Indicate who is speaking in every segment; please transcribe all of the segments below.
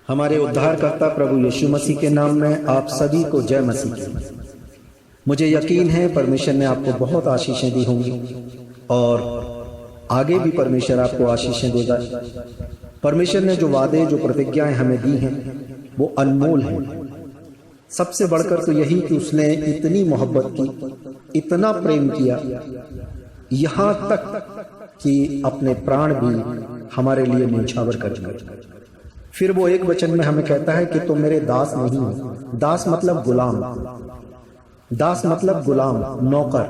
Speaker 1: हमारे उद्धारकर्ता प्रभु यीशु मसीह के नाम में आप सभी को जय मसीह। मुझे यकीन है परमेश्वर ने आपको बहुत आशीषें दी होंगी और आगे भी परमेश्वर आपको आशीषें देगा। परमेश्वर ने जो वादे जो प्रतिज्ञाएं हमें दी हैं वो अनमोल हैं। सबसे बढ़कर तो यही कि उसने इतनी मोहब्बत की, इतना प्रेम किया, यहाँ तक कि अपने प्राण भी हमारे लिए न्यौछावर कर दिए। फिर वो एक वचन में हमें कहता है कि तुम मेरे दास नहीं हो। दास मतलब गुलाम, दास मतलब गुलाम, नौकर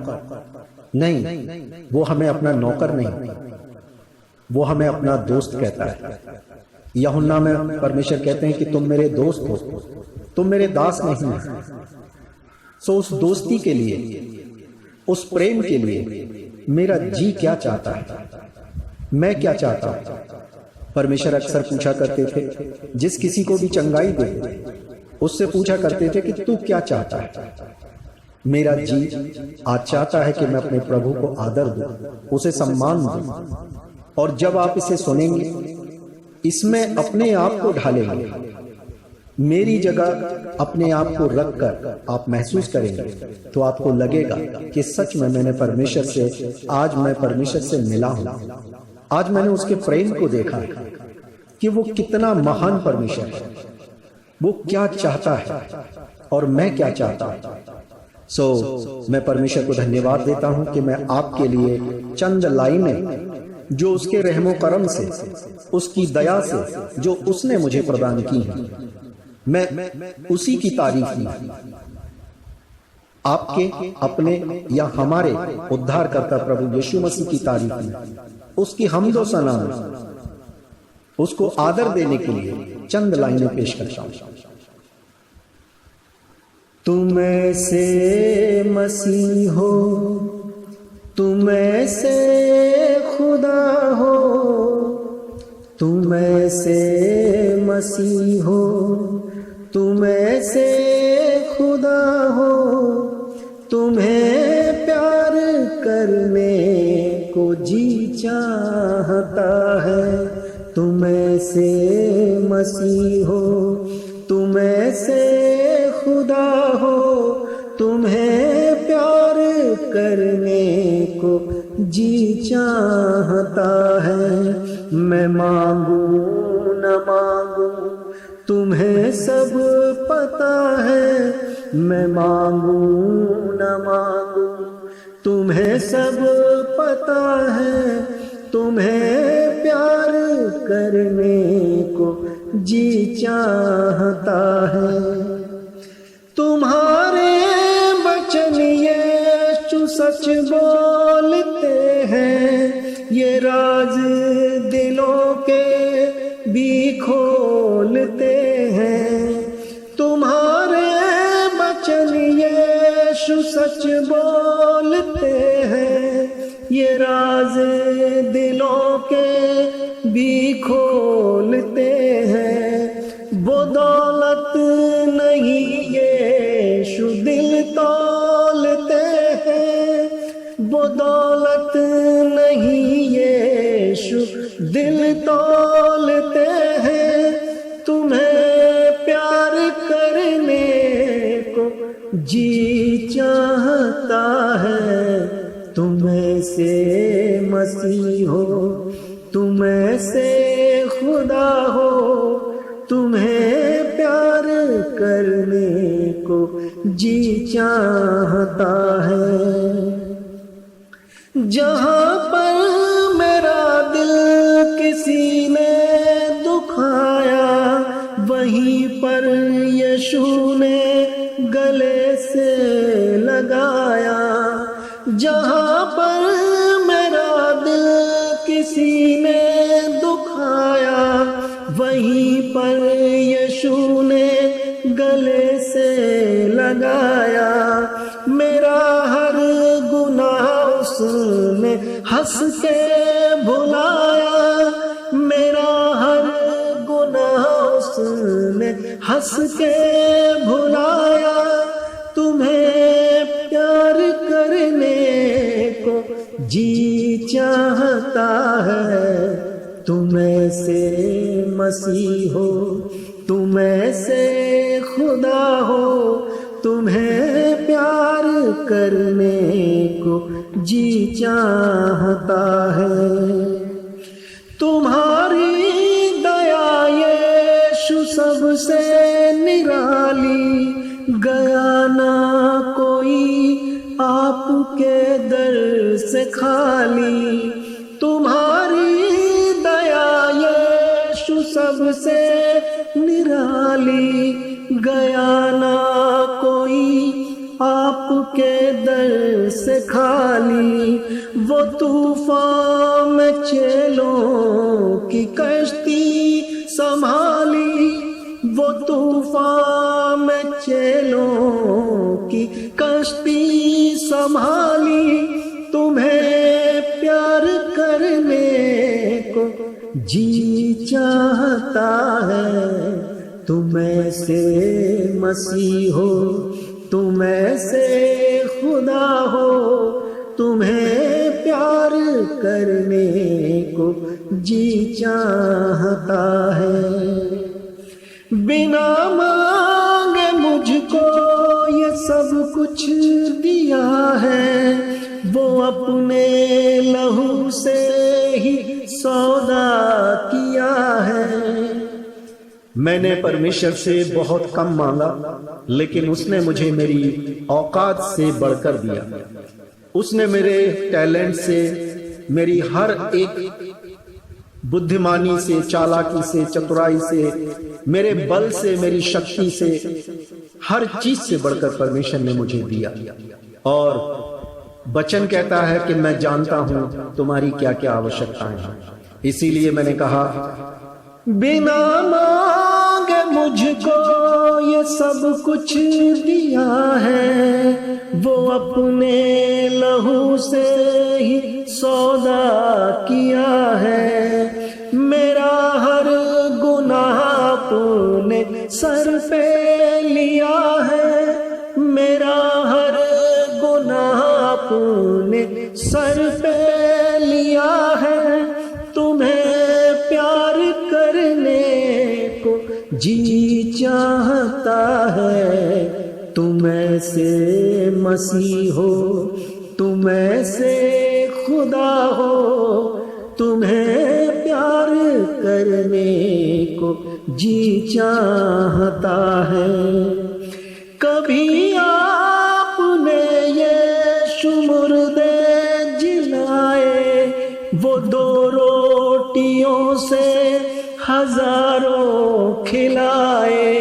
Speaker 1: नहीं। वो हमें अपना नौकर नहीं, वो हमें अपना दोस्त कहता है। यूहन्ना में परमेश्वर कहते हैं कि तुम मेरे दोस्त हो, तुम मेरे दास नहीं हो। सो उस दोस्ती के लिए, उस प्रेम के लिए मेरा जी क्या चाहता है, मैं क्या चाहता हूं। परमेश्वर अक्सर पूछा करते थे, जिस किसी को भी चंगाई दे उससे पूछा करते थे कि तू क्या चाहता है। मेरा जी आज चाहता है कि मैं अपने प्रभु को आदर दूं, उसे सम्मान दूं। और जब आप इसे सुनेंगे, इसमें अपने आप को ढालेंगे, मेरी जगह अपने आप को रखकर आप महसूस करेंगे, तो आपको लगेगा कि सच में मैंने परमेश्वर से, आज मैं परमेश्वर से मिला हूं। आज मैंने उसके प्रेम को देखा कि वो कितना महान परमेश्वर है, वो क्या चाहता है और मैं क्या चाहता हूं। मैं परमेश्वर को धन्यवाद देता हूं कि मैं आपके लिए चंद लाइनें जो उसके रहमो करम से, उसकी दया से जो उसने मुझे प्रदान की हैं, मैं उसी की तारीफ में आपके, अपने या हमारे उद्धारकर्ता प्रभु यीशु मसीह की तारीफ में, उसकी हम्दो सना में, उसको आदर देने के लिए चंद लाइनें पेश करता हूं। तुम ऐसे मसीह हो, तुम ऐसे खुदा हो, तुम ऐसे मसीह हो, तुम ऐसे खुदा हो, तुम्हें प्यार करने को जी चाहता है। तुम ऐसे मसीह हो, तुम ऐसे खुदा हो, तुम्हें प्यार करने को जी चाहता है। मैं मांगू न मांगू तुम्हें सब पता है, मैं मांगू न मांगू तुम्हें सब पता है। तुम्हें प्यार करने को जी चाहता है। तुम्हारे वचन यीशु सच बोलते हैं, ये राज दिलों के भी खोलते हैं। तुम्हारे वचन यीशु सच बोलते हैं, ये राज दिलों के भी खोलते हैं। वो दौलत नहीं यीशु दिल तौलते हैं, वो दौलत नहीं यीशु दिल तौलते हैं। तुम्हें प्यार करने को जी चाहता है। तुम ऐसे मसीह हो, तुम ऐसे खुदा हो, तुम्हें प्यार करने को जी चाहता है। जहाँ पर मेरा दिल किसी ने दुखाया, वहीं पर यीशु ने गले से लगाया। जहाँ पर मेरा दिल किसी ने दुखाया, वहीं पर यीशु ने गले से लगाया। मेरा हर गुनाह उसने हंस के भुलाया, मेरा हर गुनाह उसने हंस के भुलाया। तुम्हें प्यार करने को जी चाहता है। तुम ऐसे मसीह हो, तुम ऐसे खुदा हो, तुम्हें प्यार करने को जी चाहता है। तुम्हारी दया यीशु सबसे निराली, गया ना कोई आपके दर से खाली। तुम्हारी दया यीशु सबसे निराली, गया ना कोई आपके दर से खाली। वो तूफान में चेलों की कश्ती संभाली, वो तूफान में चेलों की कश्ती संभाली। तुम्हें प्यार करने को जी चाहता है। तुम ऐसे मसीह हो, तुम ऐसे खुदा हो, तुम्हें प्यार करने को जी चाहता है। बिना मांगे मुझको ये सब कुछ दिया है, वो अपने लहू से ही सौदा किया है। मैंने परमेश्वर से बहुत कम मांगा, लेकिन उसने मुझे मेरी औकात से बढ़कर दिया। उसने मेरे टैलेंट से, मेरी हर एक बुद्धिमानी से, चालाकी से, चतुराई से, मेरे बल से, मेरी शक्ति से, हर चीज से बढ़कर परमेश्वर ने मुझे दिया। और वचन कहता है कि मैं जानता हूं तुम्हारी क्या क्या आवश्यकताएं हैं। इसीलिए मैंने कहा, बिना मांगे मुझको ये सब कुछ दिया है, वो अपने लहू से ही सौदा किया है। मेरा हर गुनाह आपने सर पे लिया है, मेरा हर गुनाह आपने सर पे लिया है। तुम्हें प्यार करने को जी चाहता है। तुम ऐसे मसीह हो, तुम ऐसे खुदा हो, तुम्हें प्यार करने को जी चाहता है। कभी आपने यीशु मुर्दे जिलाए, वो 2 रोटियों से हजारों खिलाए।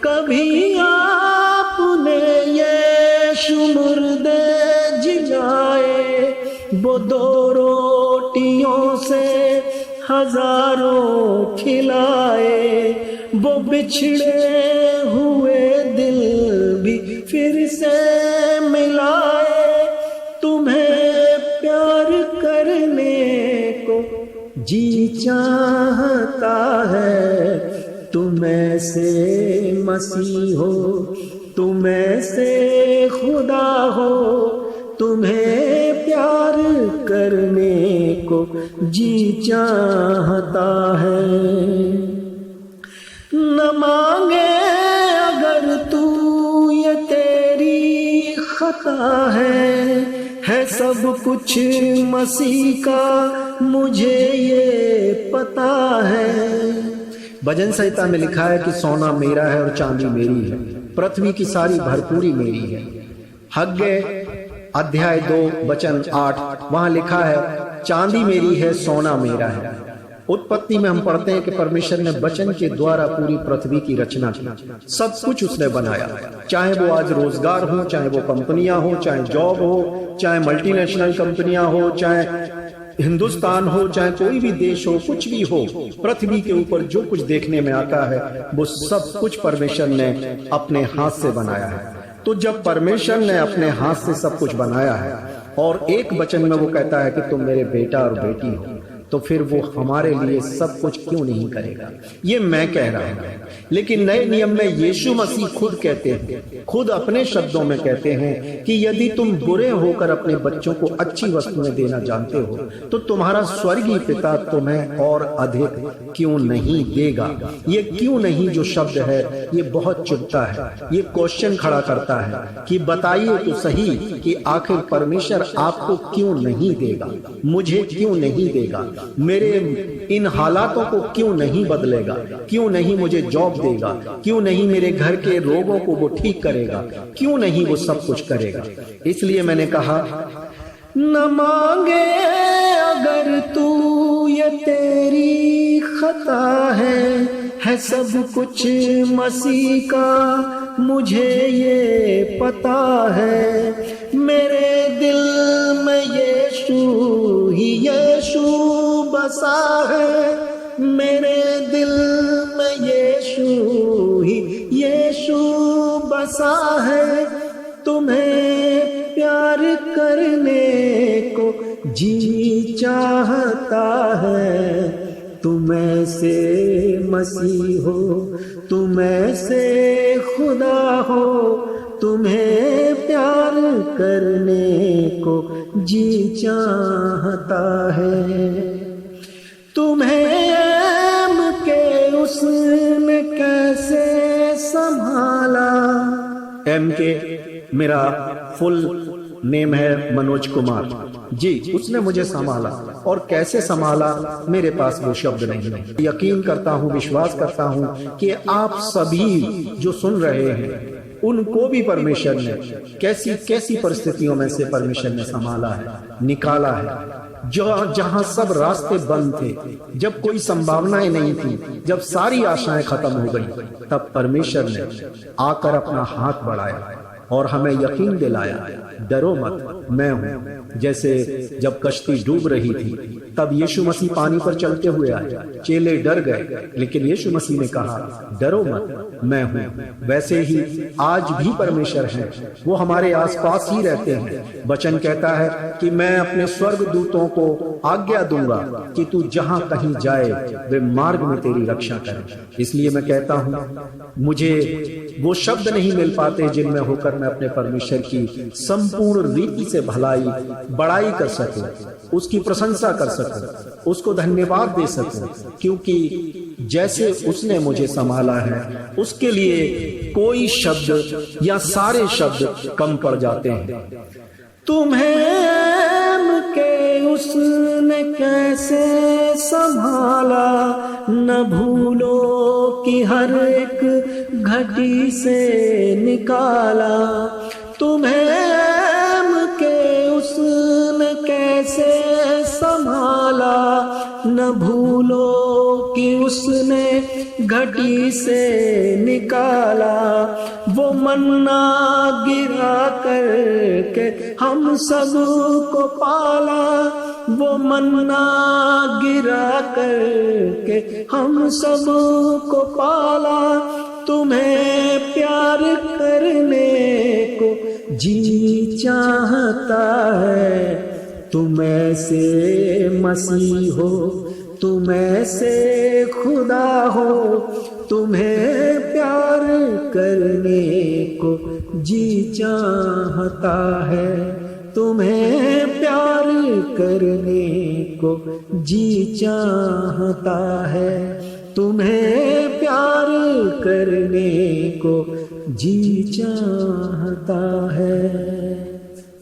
Speaker 1: कभी आपने यीशु मुर्दे जिलाए, वो 2 रोटियों से हजारों खिलाए। वो बिछड़े हुए दिल भी फिर से मिलाए। तुम्हें प्यार करने को जी चाहता है। तुम ऐसे मसीह हो, तुम ऐसे खुदा हो, तुम्हें प्यार करने को जी चाहता है। न मांगे अगर तू ये तेरी खता है सब कुछ मसीह का मुझे ये पता है। भजन संहिता में लिखा है कि सोना मेरा है और चांदी मेरी है, पृथ्वी की सारी भरपूरी मेरी है। हग्गे अध्याय 2 वचन 8, वहां लिखा है चांदी मेरी है, सोना मेरा है। उत्पत्ति में हम पढ़ते हैं कि परमेश्वर ने वचन के द्वारा पूरी पृथ्वी की रचना की, सब कुछ उसने बनाया। चाहे वो आज रोजगार हो, चाहे वो कंपनियां हो, चाहे जॉब हो, चाहे मल्टीनेशनल कंपनियां हो, चाहे हिंदुस्तान हो, चाहे कोई भी देश हो, कुछ भी हो, पृथ्वी के ऊपर जो कुछ देखने में आता है वो सब कुछ परमेश्वर ने अपने हाथ से बनाया है। तो जब परमेश्वर ने अपने हाथ से सब कुछ बनाया है और एक वचन में वो कहता है कि तुम मेरे बेटा और बेटी हो, तो फिर वो हमारे लिए सब कुछ क्यों नहीं करेगा? ये मैं कह रहा हूं, लेकिन नए नियम में यीशु मसीह खुद कहते हैं, खुद अपने शब्दों में कहते हैं कि यदि तुम बुरे होकर अपने बच्चों को अच्छी वस्तुएं देना जानते हो तो तुम्हारा स्वर्गीय पिता तुम्हें और अधिक क्यों नहीं देगा। ये क्यों नहीं जो शब्द है ये बहुत चुभता है, ये क्वेश्चन खड़ा करता है कि बताइए तो सही कि आखिर परमेश्वर आपको क्यों नहीं देगा, मुझे क्यों नहीं देगा, मेरे इन हालातों को क्यों नहीं बदलेगा, क्यों नहीं मुझे जॉब देगा, क्यों नहीं मेरे घर के रोगों को वो ठीक करेगा, क्यों नहीं वो सब कुछ करेगा। इसलिए मैंने कहा न मांगे अगर तू ये तेरी खता है सब कुछ मसीह का मुझे ये पता है। मेरे दिल में यीशु ही यीशु बसा है, मेरे दिल में यीशु ही यीशु बसा है। तुम्हें प्यार करने को जी चाहता है, तुम ऐसे मसीह हो, तुम ऐसे खुदा हो, तुम्हें प्यार करने को जी चाहता है। तुम्हें एम के उसने कैसे संभाला। एम के मेरा फुल नेम है मनोज कुमार जी, उसने मुझे संभाला और कैसे संभाला मेरे पास वो शब्द नहीं है। यकीन करता हूँ, विश्वास करता हूँ कि आप सभी जो सुन रहे हैं उनको भी परमेश्वर ने कैसी कैसी परिस्थितियों में से परमेश्वर ने संभाला है, निकाला है। जहां सब रास्ते बंद थे, जब कोई संभावनाएं नहीं थी, जब सारी आशाएं खत्म हो गई, तब परमेश्वर ने आकर अपना हाथ बढ़ाया और हमें यकीन दिलाया, डरो मत, मैं हूं। जैसे जब कश्ती डूब रही थी तब यीशु मसीह पानी पर चलते हुए आए, चेले डर गए, लेकिन यीशु मसीह ने कहा डरो मत, मैं हूं। वैसे ही आज भी परमेश्वर है, वो हमारे आसपास ही रहते हैं। वचन कहता है कि मैं अपने स्वर्ग दूतों को आज्ञा दूंगा कि तू जहां कहीं जाए वे मार्ग में तेरी रक्षा करें। इसलिए मैं कहता हूं, मुझे वो शब्द नहीं मिल पाते जिनमें होकर मैं अपने परमेश्वर की संपूर्ण रीति से भलाई बड़ाई कर सकूं, उसकी प्रशंसा कर सकूं, उसको धन्यवाद दे सकूं, क्योंकि जैसे उसने मुझे संभाला है उसके लिए कोई शब्द या सारे शब्द कम पड़ जाते हैं। तुम्हें के उसने कैसे संभाला, न भूलो कि हर एक घटी से निकाला। तुम्हें के उसने कैसे संभाला, न भूलो कि उसने घटी से निकाला। वो मन्ना गिरा करके हम सब को पाला, वो मन्ना गिरा करके हम सब को पाला। तुम्हें प्यार करने को जी चाहता है, तुम ऐसे मसीह हो, तुम ऐसे खुदा हो, तुम्हें प्यार करने को जी चाहता है, तुम्हें प्यार करने को जी चाहता है, तुम्हें प्यार करने को जी चाहता है।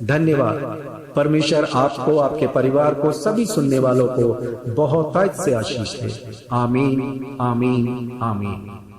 Speaker 1: धन्यवाद। परमेश्वर आपको, आपके परिवार को, सभी सुनने वालों को बहुत से आशीष दे। आमीन, आमीन, आमीन।